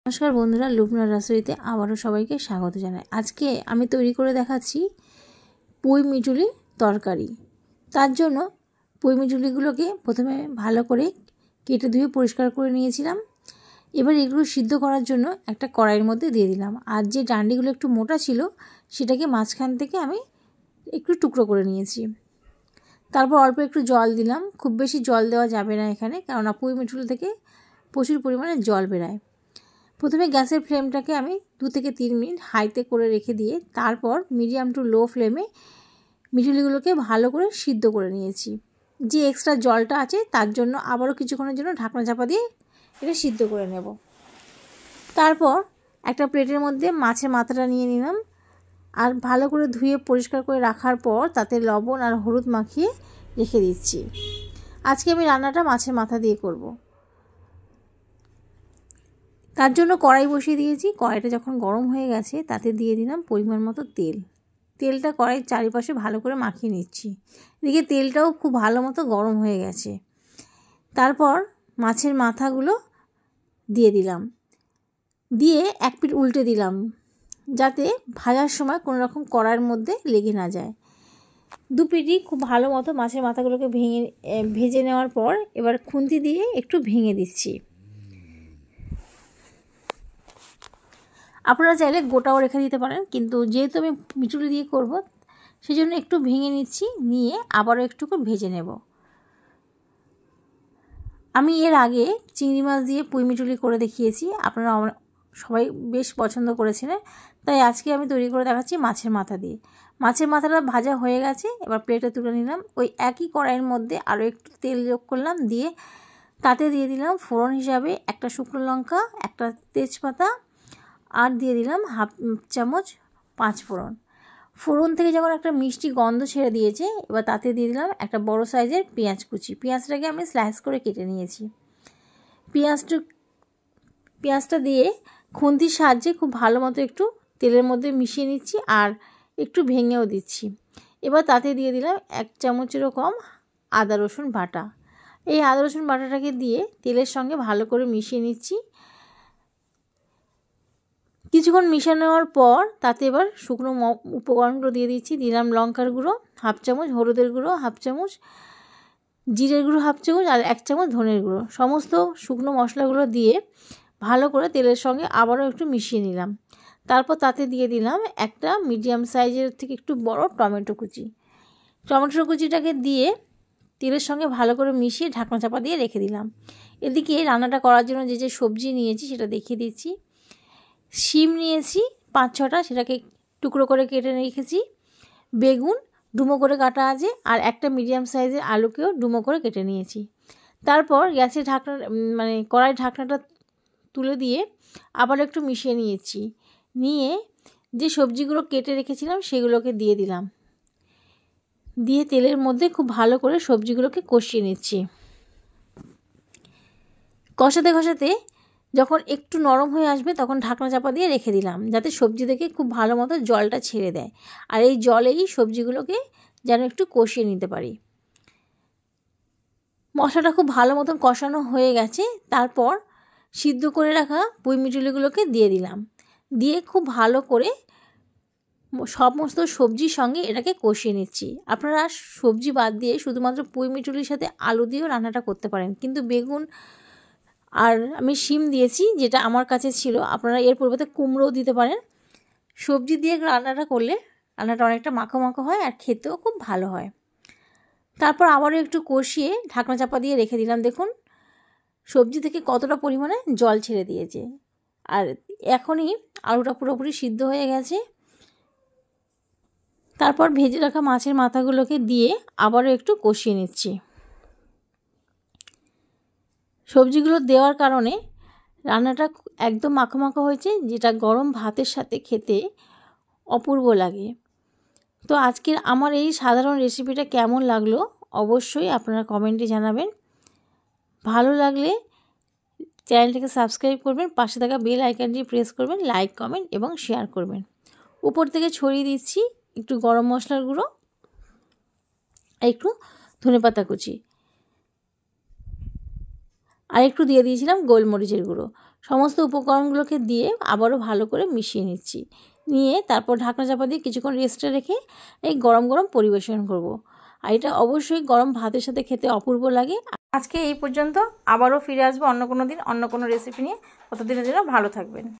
নমস্কার বন্ধুরা, লুবনার রাসোইতে আবারও সবাইকে স্বাগত জানাই। আজকে আমি তৈরি করে দেখাচ্ছি পুঁই মিঠুলি তরকারি। তার জন্য পুঁই মিঠুলিগুলোকে প্রথমে ভালো করে কেটে ধুয়ে পরিষ্কার করে নিয়েছিলাম। এবার এগুলো সিদ্ধ করার জন্য একটা কড়াইয়ের মধ্যে দিয়ে দিলাম। আর যে ডান্ডিগুলো একটু মোটা ছিল সেটাকে মাঝখান থেকে আমি একটু টুকরো করে নিয়েছি। তারপর অল্প একটু জল দিলাম। খুব বেশি জল দেওয়া যাবে না এখানে, কেননা পুঁই মিঠুলি থেকে প্রচুর পরিমাণে জল বেরোয়। প্রথমে গ্যাসের ফ্লেমটাকে আমি 2 থেকে 3 মিনিট হাইতে করে রেখে দিয়ে তারপর মিডিয়াম টু লো ফ্লেমে মিঠুলিগুলোকে ভালো করে সিদ্ধ করে নিয়েছি। যে এক্সট্রা জলটা আছে তার জন্য আবারও কিছুক্ষণের জন্য ঢাকনা চাপা দিয়ে এটা সিদ্ধ করে নেব। তারপর একটা প্লেটের মধ্যে মাছের মাথাটা নিয়ে নিলাম আর ভালো করে ধুয়ে পরিষ্কার করে রাখার পর তাতে লবণ আর হলুদ মাখিয়ে রেখে দিচ্ছি। আজকে আমি রান্নাটা মাছের মাথা দিয়ে করব। তার জন্য কড়াই বসিয়ে দিয়েছি। কড়াইটা যখন গরম হয়ে গেছে তাতে দিয়ে দিলাম পরিমাণ মতো তেল। তেলটা কড়াইয়ের চারিপাশে ভালো করে মাখিয়ে নিচ্ছি। এদিকে তেলটাও খুব ভালো মতো গরম হয়ে গেছে। তারপর মাছের মাথাগুলো দিয়ে দিলাম, দিয়ে এক পিঠ উল্টে দিলাম যাতে ভাজার সময় কোনো রকম কড়াইয়ের মধ্যে লেগে না যায়। 2 পিঠই খুব ভালো মতো মাছের মাথাগুলোকে ভেজে নেওয়ার পর এবার খুন্তি দিয়ে একটু ভেঙে দিচ্ছি। আপনারা চাইলে গোটাও রেখে দিতে পারেন, কিন্তু যেহেতু আমি মিঠুলি দিয়ে করব সেজন্য একটু ভেঙে নিচ্ছি, নিয়ে আবারও একটুকু ভেজে নেব। আমি এর আগে চিংড়ি মাছ দিয়ে পুঁই মিঠুলি করে দেখিয়েছি, আপনারা সবাই বেশ পছন্দ করেছিলেন, তাই আজকে আমি তৈরি করে দেখাচ্ছি মাছের মাথা দিয়ে। মাছের মাথাটা ভাজা হয়ে গেছে, এবার প্লেটে তুলে নিলাম। ওই একই কড়াইয়ের মধ্যে আরও একটু তেল যোগ করলাম, দিয়ে তাতে দিয়ে দিলাম ফোড়ন হিসাবে একটা শুকনো লঙ্কা, একটা তেজপাতা, আর দিয়ে দিলাম হাফ চামচ 5 ফোড়ন। ফোড়ন থেকে যখন একটা মিষ্টি গন্ধ ছেড়ে দিয়েছে, এবার তাতে দিয়ে দিলাম একটা বড় সাইজের পেঁয়াজ কুচি। পেঁয়াজটাকে আমি স্লাইস করে কেটে নিয়েছি। পেঁয়াজটা দিয়ে খুন্তির সাহায্যে খুব ভালো মতো একটু তেলের মধ্যে মিশিয়ে নিচ্ছি আর একটু ভেঙেও দিচ্ছি। এবার তাতে দিয়ে দিলাম 1 চামচেরও কম আদা রসুন বাটা। এই আদা রসুন বাটাটাকে দিয়ে তেলের সঙ্গে ভালো করে মিশিয়ে নিচ্ছি। কিছুক্ষণ মিশিয়ে নেওয়ার পর তাতে এবার শুকনো উপকরণগুলো দিয়ে দিচ্ছি। দিলাম লঙ্কার গুঁড়ো হাফ চামচ, হলুদের গুঁড়ো হাফ চামচ, জিরের গুঁড়ো হাফ চামচ আর 1 চামচ ধনের গুঁড়ো। সমস্ত শুকনো মশলাগুলো দিয়ে ভালো করে তেলের সঙ্গে আবারও একটু মিশিয়ে নিলাম। তারপর তাতে দিয়ে দিলাম একটা মিডিয়াম সাইজের থেকে একটু বড় টমেটো কুচি। টমেটো কুচিটাকে দিয়ে তেলের সঙ্গে ভালো করে মিশিয়ে ঢাকনা চাপা দিয়ে রেখে দিলাম। এদিকে রান্নাটা করার জন্য যে সবজি নিয়েছি সেটা দেখিয়ে দিচ্ছি। শিম নিয়েছি 5-6টা, সেটাকে টুকরো করে কেটে রেখেছি। বেগুন ডুমো করে কাটা আছে, আর একটা মিডিয়াম সাইজের আলুকেও ডুমো করে কেটে নিয়েছি। তারপর গ্যাসের কড়াই ঢাকনাটা তুলে দিয়ে আবার একটু মিশিয়ে নিয়েছি। নিয়ে যে সবজিগুলো কেটে রেখেছিলাম সেগুলোকে দিয়ে দিলাম, দিয়ে তেলের মধ্যে খুব ভালো করে সবজিগুলোকে কষিয়ে নিচ্ছি। কষাতে কষাতে যখন একটু নরম হয়ে আসবে তখন ঢাকনা চাপা দিয়ে রেখে দিলাম, যাতে সবজি থেকে খুব ভালো মতো জলটা ছেড়ে দেয়। আর এই জলেই সবজিগুলোকে যেন একটু কষিয়ে নিতে পারি। মশলাটা খুব ভালো মতন কষানো হয়ে গেছে। তারপর সিদ্ধ করে রাখা পুঁই মিঠুলিগুলোকে দিয়ে দিলাম, দিয়ে খুব ভালো করে সমস্ত সবজির সঙ্গে এটাকে কষিয়ে নিচ্ছি। আপনারা সবজি বাদ দিয়ে শুধুমাত্র পুঁই মিঠুলির সাথে আলু দিয়েও রান্নাটা করতে পারেন, কিন্তু বেগুন আর আমি শিম দিয়েছি যেটা আমার কাছে ছিল। আপনারা এর পরিবর্তে কুমড়োও দিতে পারেন। সবজি দিয়ে রান্নাটা করলে রান্নাটা অনেকটা মাখো মাখো হয় আর খেতেও খুব ভালো হয়। তারপর আবারও একটু কষিয়ে ঢাকনা চাপা দিয়ে রেখে দিলাম। দেখুন সবজি থেকে কতটা পরিমাণে জল ছেড়ে দিয়েছে, আর এখনই আলুটা পুরোপুরি সিদ্ধ হয়ে গেছে। তারপর ভেজে রাখা মাছের মাথাগুলোকে দিয়ে আবারও একটু কষিয়ে নিচ্ছি। সবজিগুলো দেওয়ার কারণে রান্নাটা একদম মাখো মাখো হয়েছে, যেটা গরম ভাতের সাথে খেতে অপূর্ব লাগে। তো আজকের আমার এই সাধারণ রেসিপিটা কেমন লাগলো অবশ্যই আপনারা কমেন্টে জানাবেন। ভালো লাগলে চ্যানেলটাকে সাবস্ক্রাইব করবেন, পাশে থাকা বেল আইকনটি প্রেস করবেন, লাইক কমেন্ট এবং শেয়ার করবেন। উপর থেকে ছড়িয়ে দিচ্ছি একটু গরম মশলার গুঁড়ো আর একটু ধনেপাতা কুচি, আর একটু দিয়ে দিয়েছিলাম গোলমরিচের গুঁড়ো। সমস্ত উপকরণগুলোকে দিয়ে আবারও ভালো করে মিশিয়ে নিচ্ছি। নিয়ে তারপর ঢাকনা চাপা দিয়ে কিছুক্ষণ রেস্টে রেখে এই গরম গরম পরিবেশন করব। আর এটা অবশ্যই গরম ভাতের সাথে খেতে অপূর্ব লাগে। আজকে এই পর্যন্ত, আবারও ফিরে আসবো অন্য কোনো দিন অন্য কোনো রেসিপি নিয়ে। ততদিনের জন্য ভালো থাকবেন।